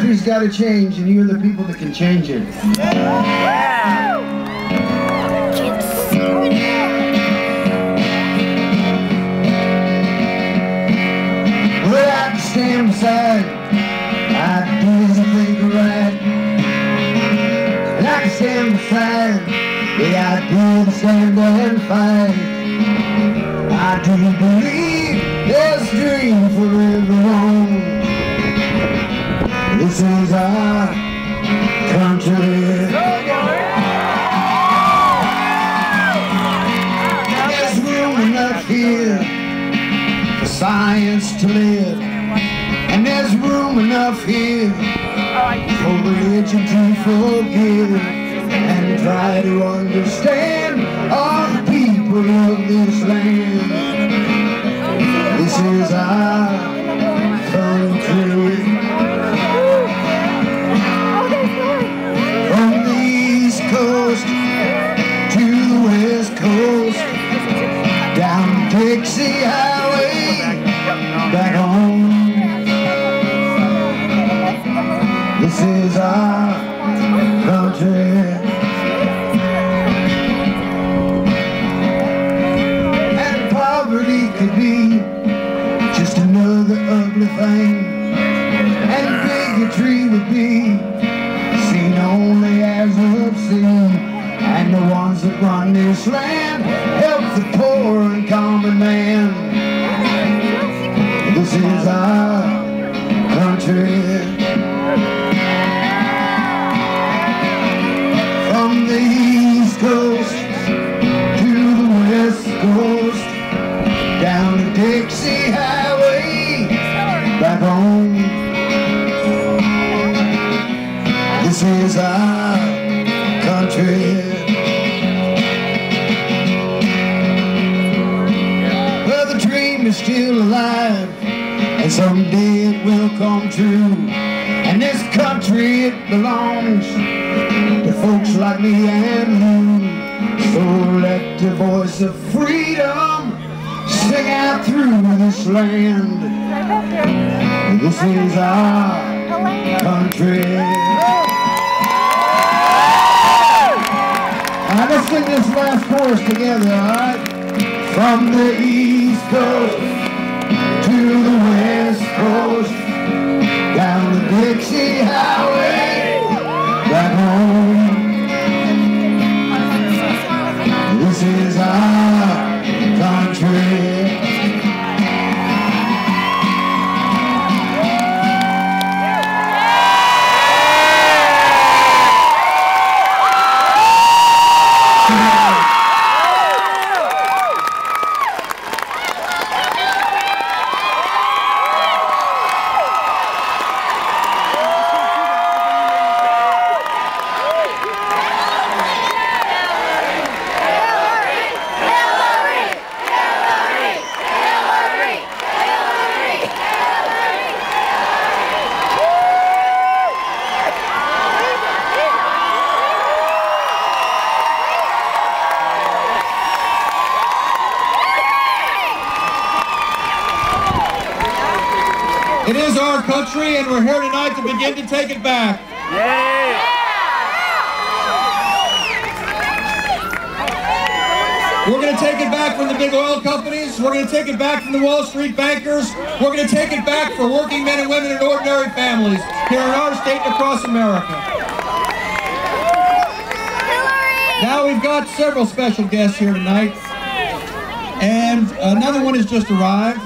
country's got to change, and you're the people that can change it. Well, I can stand beside, I do anything right. And I can stand beside, yeah, I do stand and fight. I do believe there's a dream for everyone. This is our country. There's room enough here for science to live, and there's room enough here for religion to forgive and try to understand all the people of this land. This is our country. From the East Coast to the West Coast, down Dixie Highway, back home. This is our country. And poverty could be just another ugly thing, and bigotry would be seen only as obscene. And the ones that run this land help the poor and common man. This is our country. From the East Coast to the West Coast, down the Dixie Highway, back home. This is our country. Well, the dream is still alive, and someday it will come true. And this country, it belongs to folks like me and you. So let the voice of freedom sing out through this land. This is our country. Now let's sing this last chorus together, alright? From the East Coast to the West Coast, down the Dixie Highway, back home. This is our country. It is our country, and we're here tonight to begin to take it back. Yay! We're going to take it back from the big oil companies. We're going to take it back from the Wall Street bankers. We're going to take it back for working men and women and ordinary families here in our state and across America. Now we've got several special guests here tonight, and another one has just arrived.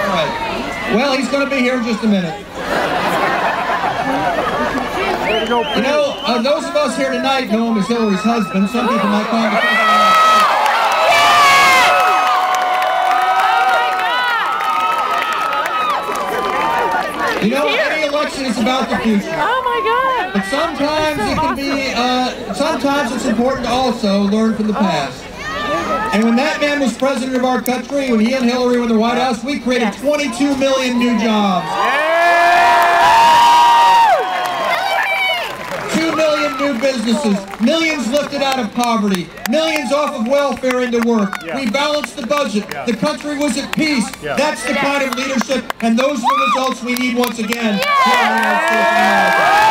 Right. Well, he's going to be here in just a minute. You know, those of us here tonight know him as Hillary's husband. Some people might call him You know, any election is about the future. Oh my God! But sometimes it can be, sometimes it's important to also learn from the past. And when that man was president of our country, when he and Hillary were in the White House, we created 22 million new jobs. 2 million new businesses. businesses, millions lifted out of poverty, millions off of welfare into work. We balanced the budget. The country was at peace. That's the kind of leadership, and those are the results we need once again here in the United States of America.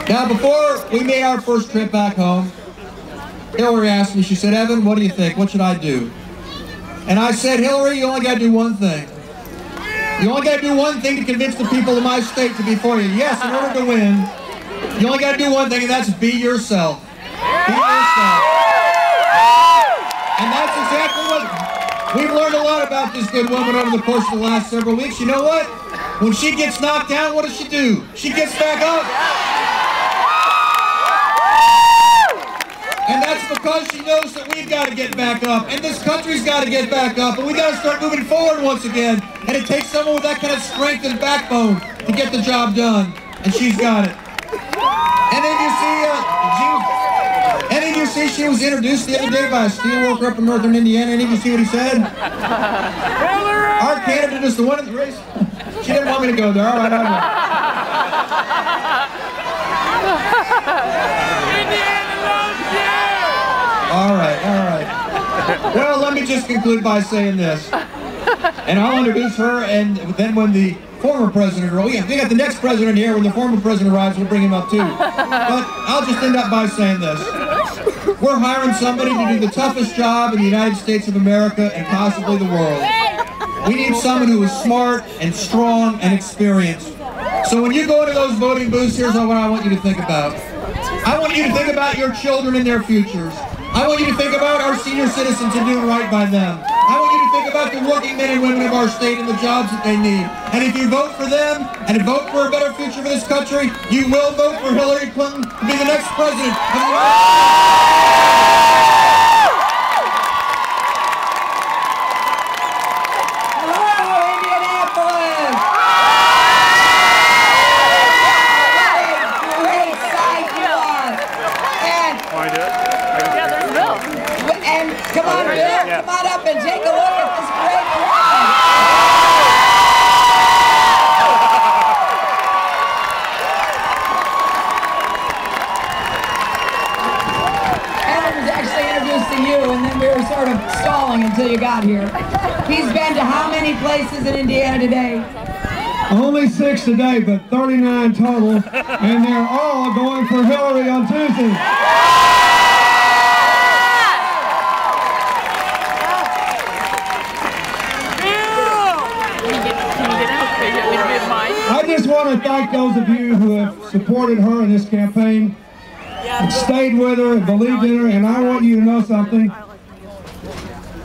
Now, before we made our first trip back home, Hillary asked me, she said, "Evan, what do you think? What should I do?" And I said, "Hillary, you only got to do one thing. You only got to do one thing to convince the people of my state to be for you. Yes, in order to win, you only got to do one thing, and that's be yourself. Be yourself." And that's exactly what we've learned a lot about this good woman over the course of the last several weeks. You know what? When she gets knocked down, what does she do? She gets back up. And that's because she knows that we've got to get back up, and this country's got to get back up, and we've got to start moving forward once again. And it takes someone with that kind of strength and backbone to get the job done, and she's got it. And then you see, she was introduced the other day by a steelworker up in northern Indiana. Any of you see what he said? Our candidate is the one in the race. She didn't want me to go there. All right, I know. All right. Well, let me just conclude by saying this. And I'll introduce her, and then when the former president, or we got the next president here, when the former president arrives, we'll bring him up too. But I'll just end up by saying this. We're hiring somebody to do the toughest job in the United States of America and possibly the world. We need someone who is smart and strong and experienced. So when you go into those voting booths, here's what I want you to think about. I want you to think about your children and their futures. I want you to think about our senior citizens and doing right by them. I want you to think about the working men and women of our state and the jobs that they need. And if you vote for them and vote for a better future for this country, you will vote for Hillary Clinton to be the next president of the United States. Come on, Bill, come on up and take a look at this great crowd. Evan was actually introducing you, and then we were sort of stalling until you got here. He's been to how many places in Indiana today? Only 6 today, but 39 total, and they're all going for Hillary on Tuesday. I just want to thank those of you who have supported her in this campaign, and stayed with her and believed in her, and I want you to know something.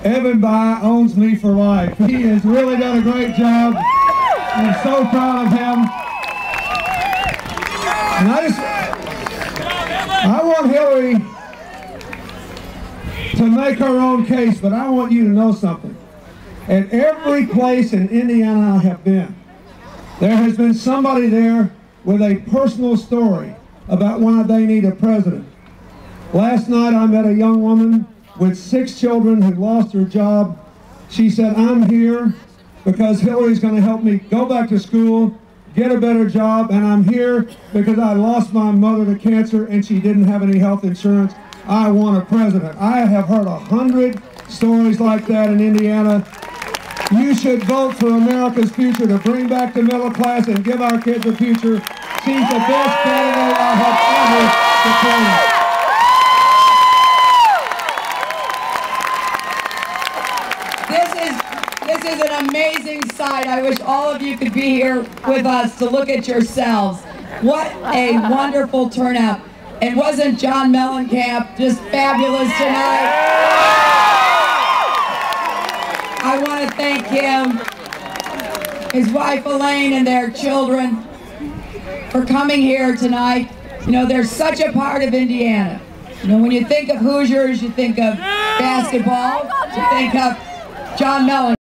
Evan Bayh owns me for life. He has really done a great job. I'm so proud of him. And I want Hillary to make her own case, but I want you to know something. At every place in Indiana I have been, there has been somebody there with a personal story about why they need a president. Last night I met a young woman with 6 children who lost her job. She said, "I'm here because Hillary's going to help me go back to school, get a better job, and I'm here because I lost my mother to cancer and she didn't have any health insurance. I want a president." I have heard 100 stories like that in Indiana. You should vote for America's future, to bring back the middle class and give our kids a future. She's the best candidate I have ever supported. This is an amazing sight. I wish all of you could be here with us to look at yourselves. What a wonderful turnout. And wasn't John Mellencamp just fabulous tonight? I want to thank him, his wife Elaine, and their children for coming here tonight. You know, they're such a part of Indiana. You know, when you think of Hoosiers, you think of basketball, you think of John Mellencamp.